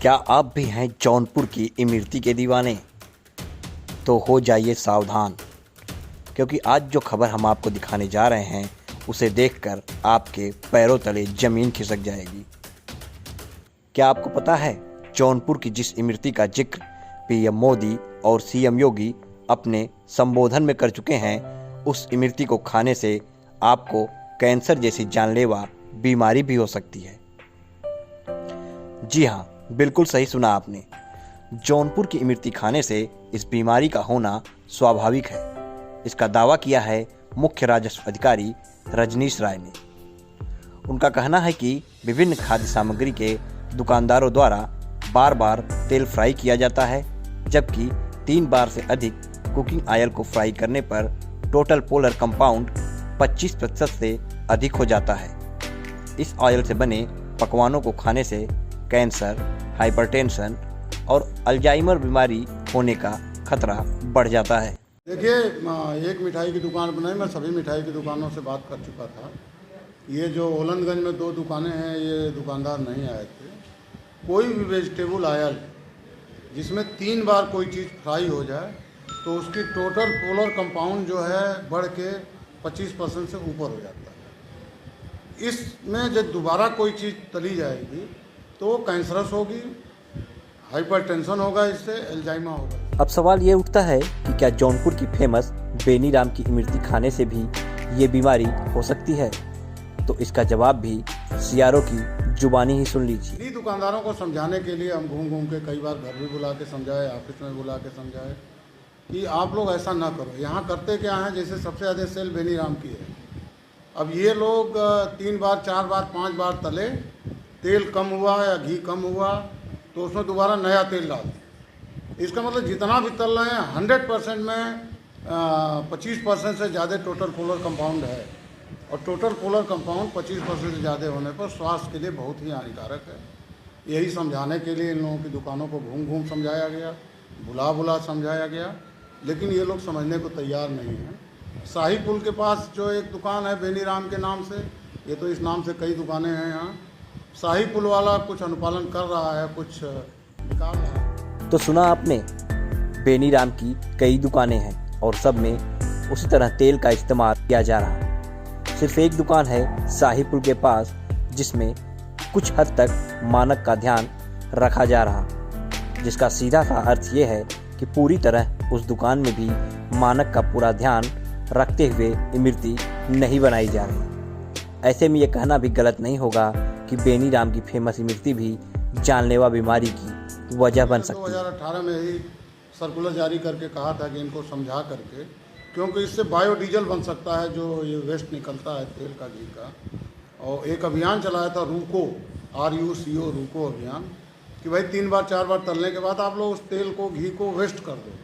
क्या आप भी हैं जौनपुर की इमरती के दीवाने? तो हो जाइए सावधान, क्योंकि आज जो खबर हम आपको दिखाने जा रहे हैं उसे देखकर आपके पैरों तले ज़मीन खिसक जाएगी। क्या आपको पता है जौनपुर की जिस इमरती का जिक्र पीएम मोदी और सीएम योगी अपने संबोधन में कर चुके हैं, उस इमरती को खाने से आपको कैंसर जैसी जानलेवा बीमारी भी हो सकती है। जी हाँ, बिल्कुल सही सुना आपने। जौनपुर की इमरती खाने से इस बीमारी का होना स्वाभाविक है। इसका दावा किया है मुख्य राजस्व अधिकारी रजनीश राय ने। उनका कहना है कि विभिन्न खाद्य सामग्री के दुकानदारों द्वारा बार बार तेल फ्राई किया जाता है, जबकि 3 बार से अधिक कुकिंग ऑयल को फ्राई करने पर टोटल पोलर कंपाउंड 25% से अधिक हो जाता है। इस ऑयल से बने पकवानों को खाने से कैंसर, हाइपरटेंशन और अल्जाइमर बीमारी होने का खतरा बढ़ जाता है। देखिए, एक मिठाई की दुकान पर नहीं, मैं सभी मिठाई की दुकानों से बात कर चुका था। ये जो ओलंदगंज में 2 दुकानें हैं, ये दुकानदार नहीं आए थे। कोई भी वेजिटेबल ऑयल जिसमें 3 बार कोई चीज़ फ्राई हो जाए तो उसकी टोटल पोलर कंपाउंड जो है बढ़ के 25% से ऊपर हो जाता है। इसमें जब दोबारा कोई चीज़ तली जाएगी तो वो कैंसरस होगी, हाइपरटेंशन होगा, इससे अल्जाइमर होगा। अब सवाल ये उठता है कि क्या जौनपुर की फेमस बेनीराम की इमरती खाने से भी ये बीमारी हो सकती है? तो इसका जवाब भी सीआरओ की जुबानी ही सुन लीजिए। इन्हीं दुकानदारों को समझाने के लिए हम घूम घूम के कई बार घर भी बुला के समझाए, ऑफिस में बुला के समझाए कि आप लोग ऐसा ना करो। यहाँ करते क्या है, जैसे सबसे ज़्यादा सेल बेनीराम की है। अब ये लोग 3 बार 4 बार 5 बार तले, तेल कम हुआ या घी कम हुआ तो उसमें दोबारा नया तेल डालते। इसका मतलब जितना भी तल रहे हैं 100% में 25% से ज़्यादा टोटल पोलर कंपाउंड है, और टोटल पोलर कंपाउंड 25% से ज़्यादा होने पर स्वास्थ्य के लिए बहुत ही हानिकारक है। यही समझाने के लिए इन लोगों की दुकानों को घूम घूम समझाया गया, बुला समझाया गया, लेकिन ये लोग समझने को तैयार नहीं हैं। शाही पुल के पास जो एक दुकान है बेनीराम के नाम से, ये तो इस नाम से कई दुकानें हैं यहाँ। शाही पुल वाला कुछ अनुपालन कर रहा है, कुछ निकाल रहा है। तो सुना आपने, बेनीराम की कई दुकानें हैं और सब में उसी तरह तेल का इस्तेमाल किया जा रहा है। सिर्फ एक दुकान है शाही पुल के पास जिसमें कुछ हद तक मानक का ध्यान रखा जा रहा, जिसका सीधा सा अर्थ ये है कि पूरी तरह उस दुकान में भी मानक का पूरा ध्यान रखते हुए इमरती नहीं बनाई जा रही। ऐसे में ये कहना भी गलत नहीं होगा कि बेनीराम की फेमस इमरती भी जानलेवा बीमारी की वजह बन सकती है। 2018 में ही सर्कुलर जारी करके कहा था कि इनको समझा करके, क्योंकि इससे बायोडीजल बन सकता है जो ये वेस्ट निकलता है तेल का, घी का। और एक अभियान चलाया था रूको, RUCO रूको अभियान, कि भाई 3 बार 4 बार तलने के बाद आप लोग उस तेल को, घी को वेस्ट कर दो,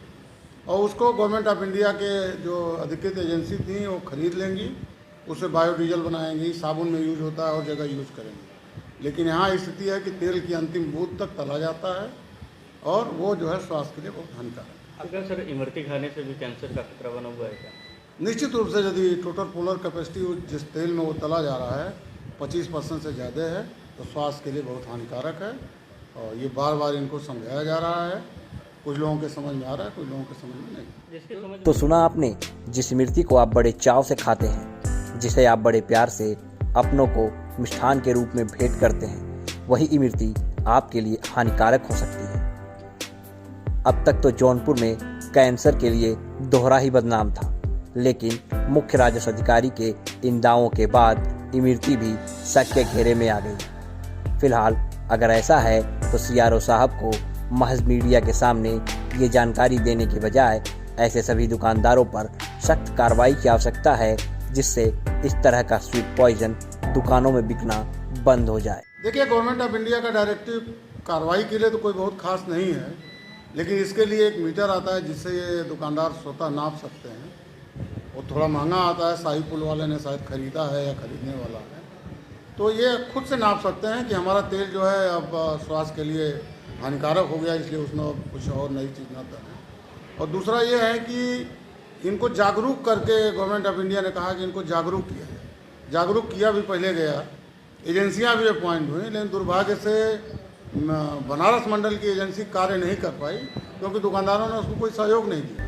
और उसको गवर्नमेंट ऑफ इंडिया के जो अधिकृत एजेंसी थी वो खरीद लेंगी, उससे बायोडीजल बनाएंगी, साबुन में यूज होता है और जगह यूज करेंगे। लेकिन यहाँ स्थिति है कि तेल की अंतिम बूंद तक तला जाता है और वो जो है स्वास्थ्य के लिए बहुत हानिकारक है। अगर सर इमरती खाने से भी कैंसर का खतरा बना हुआ है क्या? निश्चित रूप से यदि टोटल पोलर कैपेसिटी जिस तेल में वो तला जा रहा है 25% से ज़्यादा है तो स्वास्थ्य के लिए बहुत हानिकारक है, और ये बार बार इनको समझाया जा रहा है। कुछ लोगों के समझ में आ रहा है, कुछ लोगों के समझ में नहीं। तो सुना आपने, जिस इमरती को आप बड़े चाव से खाते हैं, जिसे आप बड़े प्यार से अपनों को मिष्ठान के रूप में भेंट करते हैं, वही इमरती आपके लिए हानिकारक हो सकती है। अब तक तो जौनपुर में कैंसर के लिए दोहरा ही बदनाम था, लेकिन मुख्य राजस्व अधिकारी के इन दावों के बाद इमरती भी शक के घेरे में आ गई। फिलहाल अगर ऐसा है तो सीआरओ साहब को महज मीडिया के सामने ये जानकारी देने के बजाय ऐसे सभी दुकानदारों पर सख्त कार्रवाई की आवश्यकता है, जिससे इस तरह का स्वीट पॉइजन दुकानों में बिकना बंद हो जाए। देखिए, गवर्नमेंट ऑफ इंडिया का डायरेक्टिव कार्रवाई के लिए तो कोई बहुत खास नहीं है, लेकिन इसके लिए एक मीटर आता है जिससे ये दुकानदार स्वतः नाप सकते हैं। वो थोड़ा महंगा आता है, शाही पुल वाले ने शायद खरीदा है या खरीदने वाला है, तो ये खुद से नाप सकते हैं कि हमारा तेल जो है अब स्वास्थ्य के लिए हानिकारक हो गया, इसलिए उसमें कुछ और नई चीज़ ना करें। और दूसरा ये है कि इनको जागरूक करके गवर्नमेंट ऑफ इंडिया ने कहा कि इनको जागरूक किया जाए। जागरूक किया भी पहले गया, एजेंसियां भी अपॉइंट हुई, लेकिन दुर्भाग्य से बनारस मंडल की एजेंसी कार्य नहीं कर पाई क्योंकि दुकानदारों ने उसको कोई सहयोग नहीं दिया।